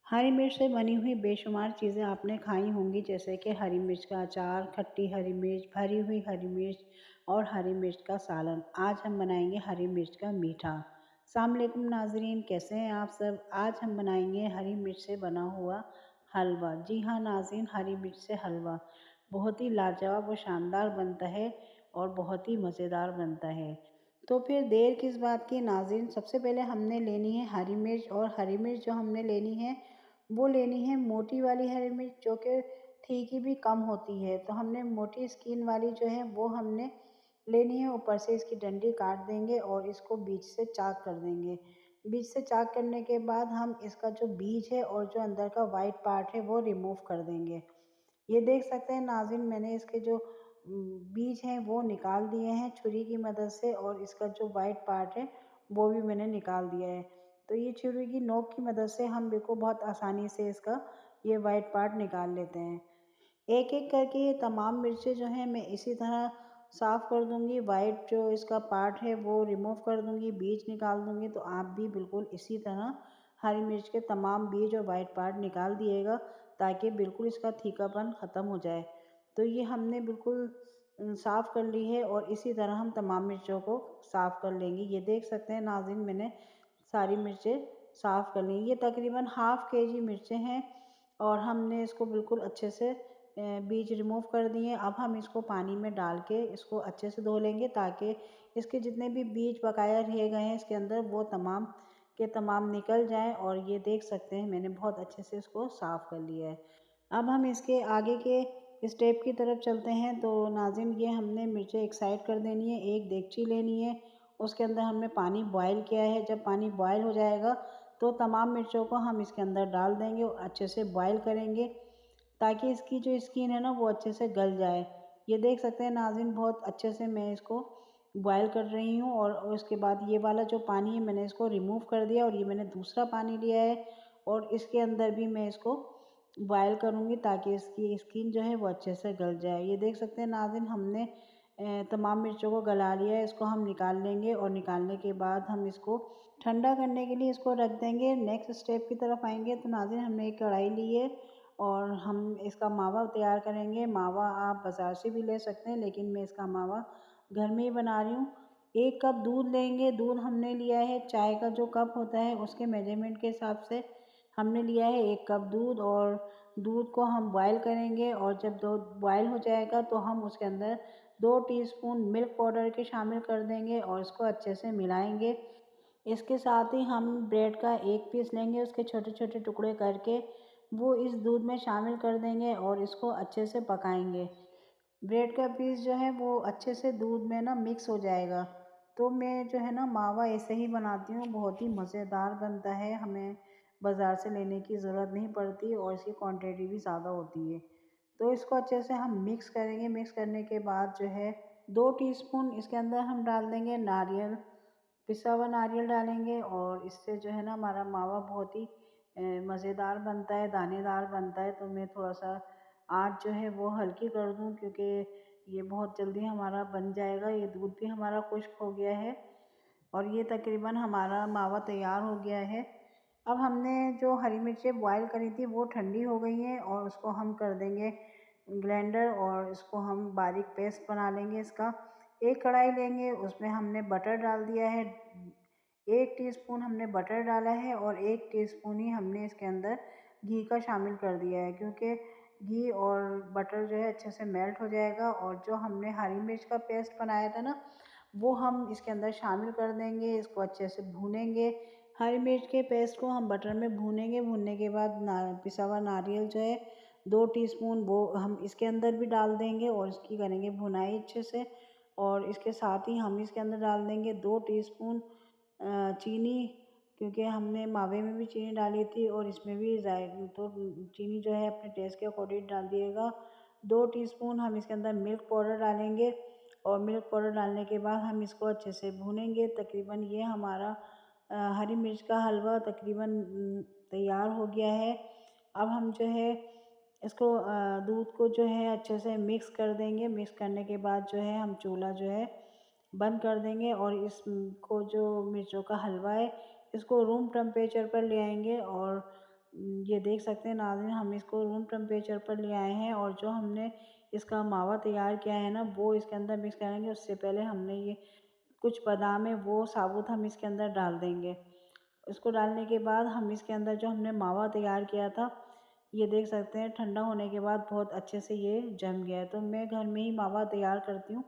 हरी मिर्च से बनी हुई बेशुमार चीज़ें आपने खाई होंगी, जैसे कि हरी मिर्च का अचार, खट्टी हरी मिर्च, भरी हुई हरी मिर्च और हरी मिर्च का सालन। आज हम बनाएंगे हरी मिर्च का मीठा। अस्सलाम वालेकुम नाज़रीन, कैसे हैं आप सब। आज हम बनाएंगे हरी मिर्च से बना हुआ हलवा। जी हाँ नाज़रीन, हरी मिर्च से हलवा बहुत ही लाजवाब और शानदार बनता है और बहुत ही मज़ेदार बनता है। तो फिर देर किस बात की नाज़रीन, सबसे पहले हमने लेनी है हरी मिर्च। और हरी मिर्च जो हमने लेनी है वो लेनी है मोटी वाली हरी मिर्च, जो कि तीखी भी कम होती है। तो हमने मोटी स्किन वाली जो है वो हमने लेनी है। ऊपर से इसकी डंडी काट देंगे और इसको बीच से चाक कर देंगे। बीच से चाक करने के बाद हम इसका जो बीज है और जो अंदर का वाइट पार्ट है वो रिमूव कर देंगे। ये देख सकते हैं नाज़रीन, मैंने इसके जो बीज हैं वो निकाल दिए हैं छुरी की मदद से, और इसका जो वाइट पार्ट है वो भी मैंने निकाल दिया है। तो ये छुरी की नोक की मदद से हम बिल्कुल बहुत आसानी से इसका ये वाइट पार्ट निकाल लेते हैं। एक एक करके ये तमाम मिर्चें जो हैं मैं इसी तरह साफ़ कर दूंगी। वाइट जो इसका पार्ट है वो रिमूव कर दूंगी, बीज निकाल दूंगी। तो आप भी बिल्कुल इसी तरह हरी मिर्च के तमाम बीज और वाइट पार्ट निकाल दिएगा, ताकि बिल्कुल इसका तीखापन ख़त्म हो जाए। तो ये हमने बिल्कुल साफ़ कर ली है, और इसी तरह हम तमाम मिर्चों को साफ़ कर लेंगे। ये देख सकते हैं नाज़रीन, मैंने सारी मिर्चें साफ़ कर ली। ये तकरीबन हाफ़ केजी मिर्चें हैं, और हमने इसको बिल्कुल अच्छे से बीज रिमूव कर दिए। अब हम इसको पानी में डाल के इसको अच्छे से धो लेंगे, ताकि इसके जितने भी बीज बकाया रह गए हैं इसके अंदर वो तमाम के तमाम निकल जाएं। और ये देख सकते हैं मैंने बहुत अच्छे से इसको साफ़ कर लिया है। अब हम इसके आगे के स्टेप की तरफ चलते हैं। तो नाज़रीन, ये हमने मिर्चें एक साइड कर देनी है। एक देगची लेनी है, उसके अंदर हमने पानी बॉयल किया है। जब पानी बॉयल हो जाएगा तो तमाम मिर्चों को हम इसके अंदर डाल देंगे और अच्छे से बॉयल करेंगे, ताकि इसकी जो स्किन है ना वो अच्छे से गल जाए। ये देख सकते हैं नाज़रीन, बहुत अच्छे से मैं इसको बॉयल कर रही हूँ। और उसके बाद ये वाला जो पानी है मैंने इसको रिमूव कर दिया, और ये मैंने दूसरा पानी लिया है और इसके अंदर भी मैं इसको बॉयल करूँगी, ताकि इसकी स्किन जो है वो अच्छे से गल जाए। ये देख सकते हैं नाज़रीन, हमने तमाम मिर्चों को गला लिया है। इसको हम निकाल लेंगे, और निकालने के बाद हम इसको ठंडा करने के लिए इसको रख देंगे। नेक्स्ट स्टेप की तरफ आएंगे। तो नाज़रीन, हमने एक कढ़ाई ली है और हम इसका मावा तैयार करेंगे। मावा आप बाज़ार से भी ले सकते हैं, लेकिन मैं इसका मावा घर में ही बना रही हूँ। 1 कप दूध लेंगे। दूध हमने लिया है चाय का जो कप होता है उसके मेजरमेंट के हिसाब से हमने लिया है 1 कप दूध। और दूध को हम बॉयल करेंगे, और जब दूध बॉयल हो जाएगा तो हम उसके अंदर 2 टीस्पून मिल्क पाउडर के शामिल कर देंगे और इसको अच्छे से मिलाएंगे। इसके साथ ही हम ब्रेड का एक पीस लेंगे, उसके छोटे छोटे टुकड़े करके वो इस दूध में शामिल कर देंगे और इसको अच्छे से पकाएंगे। ब्रेड का पीस जो है वो अच्छे से दूध में ना मिक्स हो जाएगा। तो मैं जो है ना मावा ऐसे ही बनाती हूँ, बहुत ही मज़ेदार बनता है। हमें बाज़ार से लेने की ज़रूरत नहीं पड़ती, और इसकी क्वांटिटी भी ज़्यादा होती है। तो इसको अच्छे से हम मिक्स करेंगे। मिक्स करने के बाद जो है 2 टीस्पून इसके अंदर हम डाल देंगे नारियल, पिसा हुआ नारियल डालेंगे। और इससे जो है ना हमारा मावा बहुत ही मज़ेदार बनता है, दानेदार बनता है। तो मैं थोड़ा सा आँच जो है वो हल्की कर दूँ, क्योंकि ये बहुत जल्दी हमारा बन जाएगा। ये दूध भी हमारा खुश्क हो गया है, और ये तकरीबन हमारा मावा तैयार हो गया है। अब हमने जो हरी मिर्चें बॉयल करी थी वो ठंडी हो गई हैं, और उसको हम कर देंगे ब्लेंडर, और इसको हम बारीक पेस्ट बना लेंगे इसका। एक कढ़ाई लेंगे, उसमें हमने बटर डाल दिया है। 1 टीस्पून हमने बटर डाला है, और 1 टीस्पून ही हमने इसके अंदर घी का शामिल कर दिया है, क्योंकि घी और बटर जो है अच्छे से मेल्ट हो जाएगा। और जो हमने हरी मिर्च का पेस्ट बनाया था ना वो हम इसके अंदर शामिल कर देंगे। इसको अच्छे से भूनेंगे। हरी मिर्च के पेस्ट को हम बटर में भूनेंगे। भूनने के बाद पिसा हुआ नारियल जो है 2 टीस्पून वो हम इसके अंदर भी डाल देंगे, और इसकी करेंगे भुनाई अच्छे से। और इसके साथ ही हम इसके अंदर डाल देंगे 2 टीस्पून चीनी, क्योंकि हमने मावे में भी चीनी डाली थी और इसमें भी तो चीनी जो है अपने टेस्ट के अकॉर्डिंग डाल दिएगा। 2 टीस्पून हम इसके अंदर मिल्क पाउडर डालेंगे, और मिल्क पाउडर डालने के बाद हम इसको अच्छे से भूनेंगे। तकरीबन ये हमारा हरी मिर्च का हलवा तकरीबन तैयार हो गया है। अब हम जो है इसको दूध को जो है अच्छे से मिक्स कर देंगे। मिक्स करने के बाद जो है हम चूल्हा जो है बंद कर देंगे, और इसको जो मिर्चों का हलवा है इसको रूम टेम्परेचर पर ले आएंगे। और ये देख सकते हैं नाज़रीन, हम इसको रूम टेम्परेचर पर ले आए हैं और जो हमने इसका मावा तैयार किया है ना वो इसके अंदर मिक्स करेंगे। उससे पहले हमने ये कुछ बादाम है वो साबुत हम इसके अंदर डाल देंगे। इसको डालने के बाद हम इसके अंदर जो हमने मावा तैयार किया था, ये देख सकते हैं ठंडा होने के बाद बहुत अच्छे से ये जम गया है। तो मैं घर में ही मावा तैयार करती हूँ,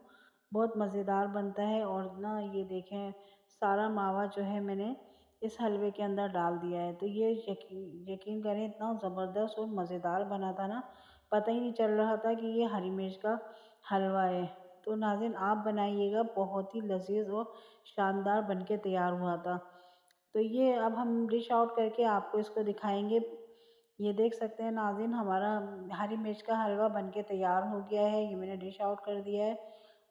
बहुत मज़ेदार बनता है। और ना ये देखें सारा मावा जो है मैंने इस हलवे के अंदर डाल दिया है। तो ये यकीन यकीन करें इतना ज़बरदस्त और मज़ेदार बना था ना, पता ही नहीं चल रहा था कि ये हरी मिर्च का हलवा है। तो नाज़रीन आप बनाइएगा, बहुत ही लज़ीज़ और शानदार बन के तैयार हुआ था। तो ये अब हम डिश आउट करके आपको इसको दिखाएंगे। ये देख सकते हैं नाज़रीन, हमारा हरी मिर्च का हलवा बनके तैयार हो गया है। ये मैंने डिश आउट कर दिया है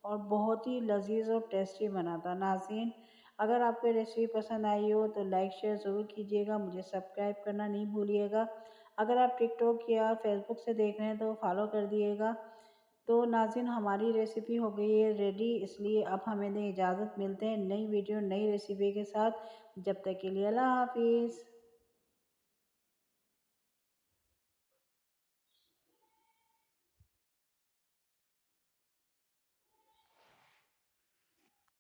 और बहुत ही लजीज और टेस्टी बना था। नाज़रीन अगर आपको ये रेसिपी पसंद आई हो तो लाइक शेयर ज़रूर कीजिएगा, मुझे सब्सक्राइब करना नहीं भूलिएगा। अगर आप टिकटॉक या फेसबुक से देख रहे हैं तो फॉलो कर दिएगा। तो नाज़रीन हमारी रेसिपी हो गई है रेडी, इसलिए अब हमें दें इजाज़त। मिलते हैं नई वीडियो नई रेसिपी के साथ। जब तक के लिए अल्लाह हाफिज़।